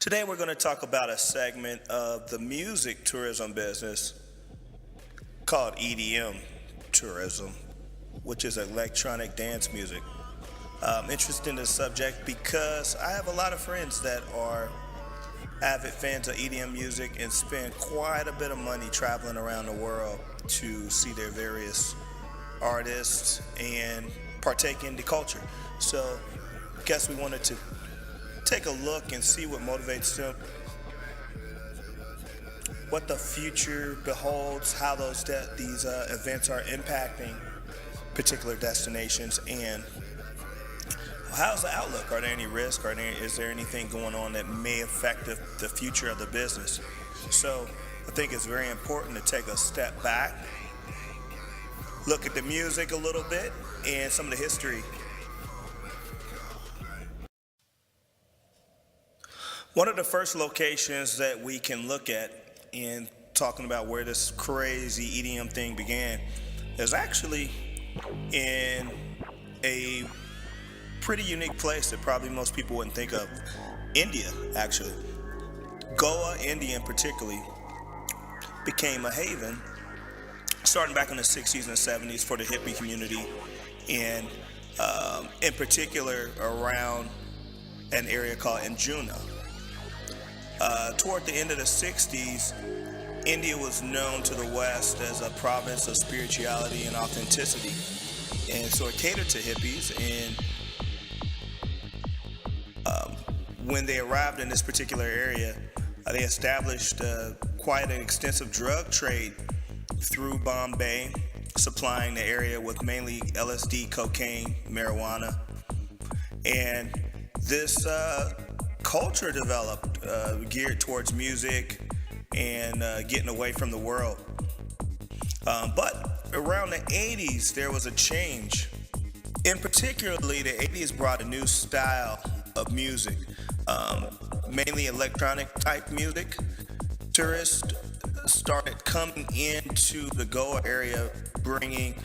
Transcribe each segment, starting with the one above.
Today we're going to talk about a segment of the music tourism business called EDM tourism, which is electronic dance music. I'm interested in this subject because I have a lot of friends that are avid fans of EDM music and spend quite a bit of money traveling around the world to see their various artists and partake in the culture. So, I guess we wanted to take a look and see what motivates them, what the future beholds, how these events are impacting particular destinations, and how's the outlook? Are there any risk? Is there anything going on that may affect the future of the business? So I think it's very important to take a step back, look at the music a little bit, and some of the history. One of the first locations that we can look at in talking about where this crazy EDM thing began is actually in a pretty unique place that probably most people wouldn't think of. India, actually. Goa, India in particularly, became a haven starting back in the 60s and 70s for the hippie community, and in particular around an area called Anjuna. Toward the end of the 60s, India was known to the West as a province of spirituality and authenticity. And so it catered to hippies. And when they arrived in this particular area, they established quite an extensive drug trade through Bombay, supplying the area with mainly LSD, cocaine, marijuana. And this culture developed geared towards music and getting away from the world. But around the 80s, there was a change. In particularly, the 80s brought a new style of music, mainly electronic type music. Tourists started coming into the Goa area, bringing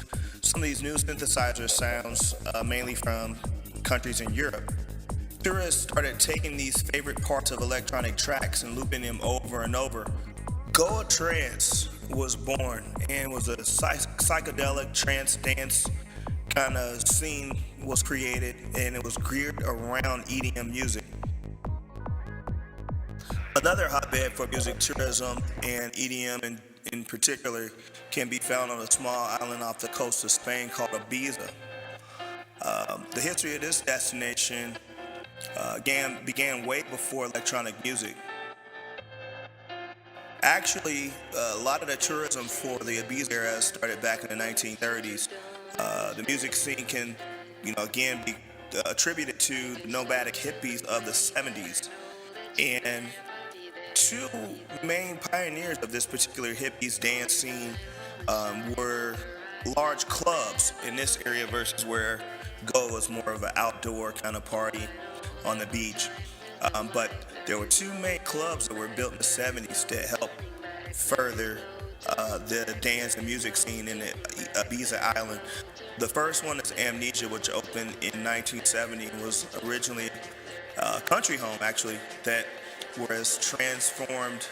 some of these new synthesizer sounds, mainly from countries in Europe. Tourists started taking these favorite parts of electronic tracks and looping them over and over. Goa Trance was born and was a psychedelic trance dance kind of scene was created, and it was geared around EDM music. Another hotbed for music tourism and EDM in particular can be found on a small island off the coast of Spain called Ibiza. The history of this destination began way before electronic music. Actually, a lot of the tourism for the Ibiza era started back in the 1930s. The music scene can, again be attributed to the nomadic hippies of the 70s. And two main pioneers of this particular hippies dance scene were large clubs in this area versus where Goa was more of an outdoor kind of party on the beach. But there were two main clubs that were built in the 70s to help further the dance and music scene in the Ibiza island. The first one is Amnesia, which opened in 1970 and was originally a country home, actually, that was transformed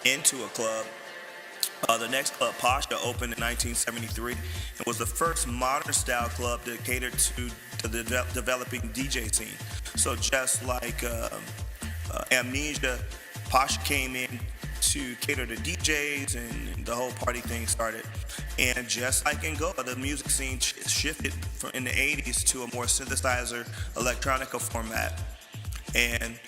into a club. The next club, Pasha, opened in 1973 and was the first modern style club that catered to the developing DJ scene. So just like Amnesia, Pasha came in to cater to DJs, and the whole party thing started. And just like in Goa, the music scene shifted in the 80s to a more synthesizer electronica format. And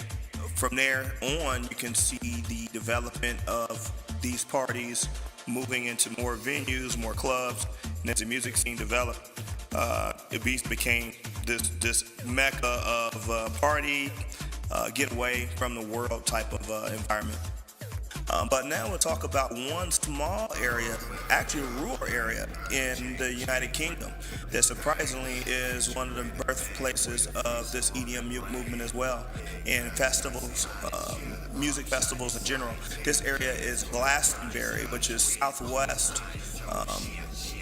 from there on, you can see the development of these parties moving into more venues, more clubs, and as the music scene developed, Ibiza became this mecca of party, get away from the world type of environment. But now we'll talk about one small area, actually a rural area in the United Kingdom that surprisingly is one of the birthplaces of this EDM movement as well, and festivals, music festivals in general. This area is Glastonbury, which is southwest,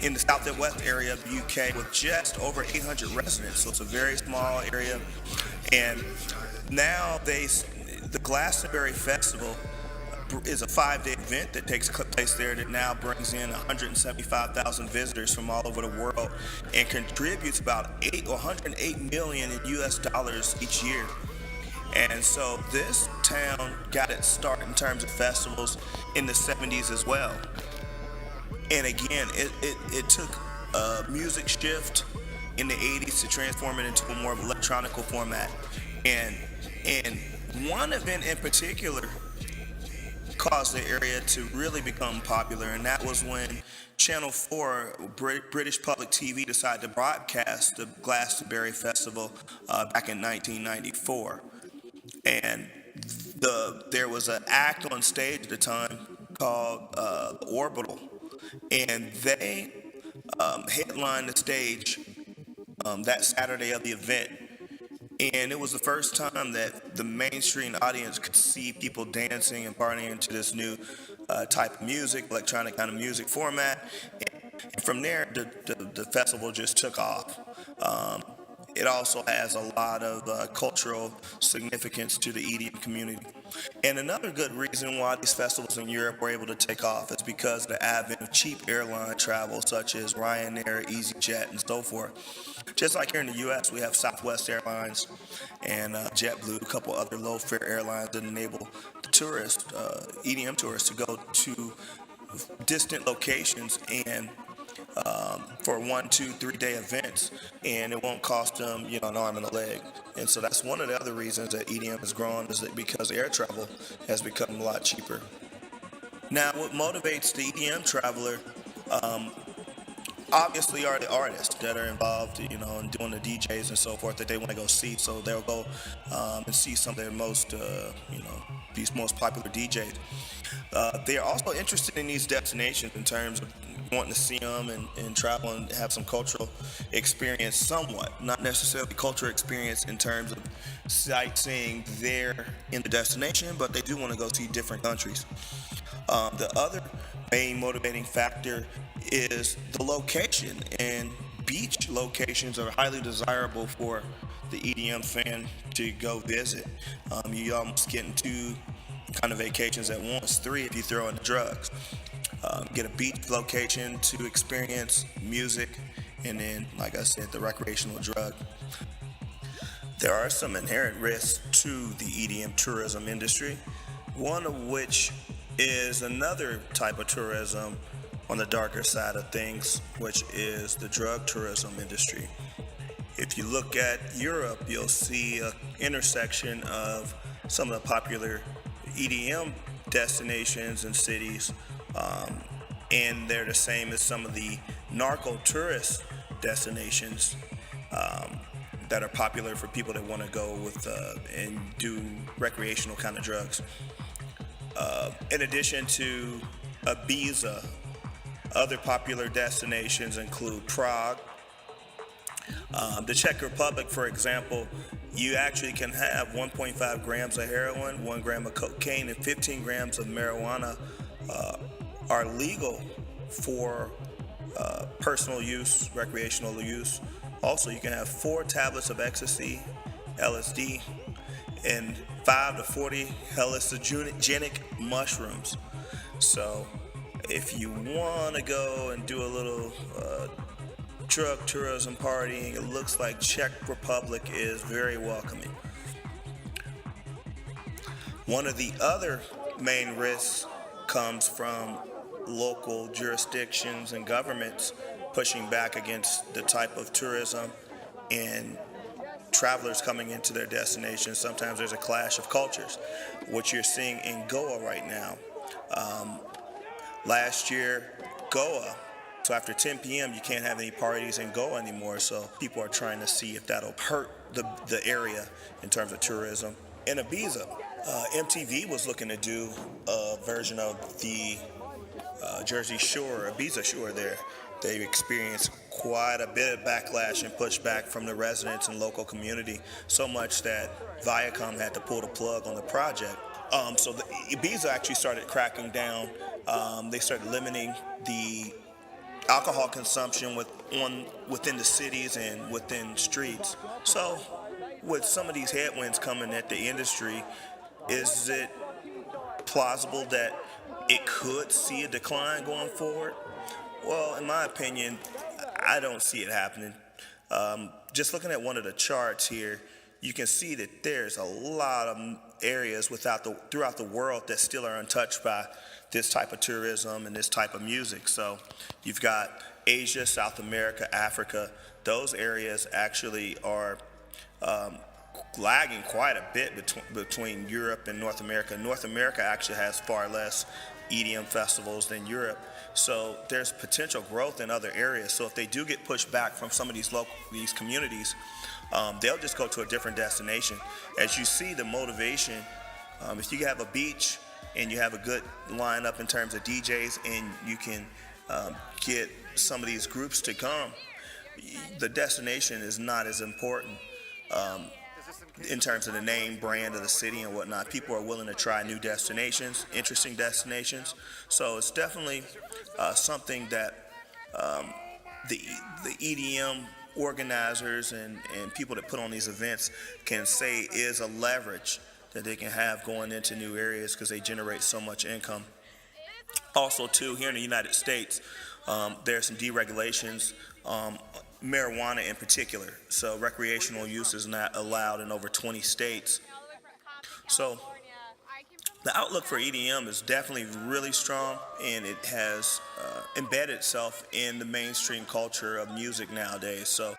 in the southwest area of the UK, with just over 800 residents. So it's a very small area, and now The Glastonbury Festival is a 5-day event that takes place there that now brings in 175,000 visitors from all over the world and contributes about 108 million in US dollars each year. And so this town got its start in terms of festivals in the 70s as well. And again, it took a music shift in the 80s to transform it into a more electronical format. And one event in particular caused the area to really become popular, and that was when Channel 4, British Public TV, decided to broadcast the Glastonbury Festival back in 1994. And there was an act on stage at the time called Orbital, and they headlined the stage that Saturday of the event. And it was the first time that the mainstream audience could see people dancing and partying to this new type of music, electronic kind of music format. And from there, the festival just took off. It also has a lot of cultural significance to the EDM community. And another good reason why these festivals in Europe were able to take off is because of the advent of cheap airline travel such as Ryanair, EasyJet, and so forth. Just like here in the U.S., we have Southwest Airlines and JetBlue, a couple other low-fare airlines that enable the tourists, EDM tourists, to go to distant locations and for 1, 2, 3-day events, and it won't cost them, an arm and a leg. And so that's one of the other reasons that EDM has grown, is that because air travel has become a lot cheaper. Now, what motivates the EDM traveler, obviously, are the artists that are involved, in doing the DJs and so forth that they want to go see. So they'll go and see some of their most, these most popular DJs. They are also interested in these destinations in terms of wanting to see them and travel and have some cultural experience somewhat. Not necessarily cultural experience in terms of sightseeing there in the destination, but they do want to go see different countries. The other main motivating factor is the location, and beach locations are highly desirable for the EDM fan to go visit. You almost getting 2 kind of vacations at once, 3 if you throw in the drugs. Get a beach location to experience music, and then, like I said, the recreational drug. There are some inherent risks to the EDM tourism industry, one of which is another type of tourism on the darker side of things, which is the drug tourism industry. If you look at Europe, you'll see an intersection of some of the popular EDM destinations and cities, and they're the same as some of the narco tourist destinations that are popular for people that want to go with and do recreational kind of drugs. In addition to Ibiza, other popular destinations include Prague. The Czech Republic, for example, you actually can have 1.5 grams of heroin, 1 gram of cocaine, and 15 grams of marijuana are legal for personal use, recreational use. Also, you can have 4 tablets of ecstasy, LSD, and 5 to 40 hallucinogenic mushrooms. So if you want to go and do a little drug tourism partying, it looks like Czech Republic is very welcoming. One of the other main risks comes from local jurisdictions and governments pushing back against the type of tourism and travelers coming into their destinations. Sometimes there's a clash of cultures, which you're seeing in Goa right now. Last year, Goa, so after 10 p.m. you can't have any parties in Goa anymore, so people are trying to see if that'll hurt the area in terms of tourism. In Ibiza, MTV was looking to do a version of the Jersey Shore, Ibiza Shore there. They've experienced quite a bit of backlash and pushback from the residents and local community, so much that Viacom had to pull the plug on the project. So the Ibiza actually started cracking down. They started limiting the alcohol consumption within the cities and within streets. So with some of these headwinds coming at the industry, Is it plausible that it could see a decline going forward? Well, in my opinion, I don't see it happening. Just looking at one of the charts here, you can see that there's a lot of areas throughout the world that still are untouched by this type of tourism and this type of music. So you've got Asia, South America, Africa. Those areas actually are um, lagging quite a bit between Europe and North America. North America actually has far less EDM festivals than Europe. So there's potential growth in other areas. So if they do get pushed back from some of these communities, they'll just go to a different destination. As you see the motivation, if you have a beach and you have a good lineup in terms of DJs and you can get some of these groups to come, the destination is not as important. Um, in terms of the name brand of the city and whatnot. People are willing to try new destinations, interesting destinations. So it's definitely something that um, the the EDM organizers and people that put on these events can say is a leverage that they can have going into new areas because they generate so much income. Also, too, here in the United States, there are some deregulations, marijuana in particular. So recreational use is not allowed in over 20 states. So the outlook for EDM is definitely really strong, and it has embedded itself in the mainstream culture of music nowadays. So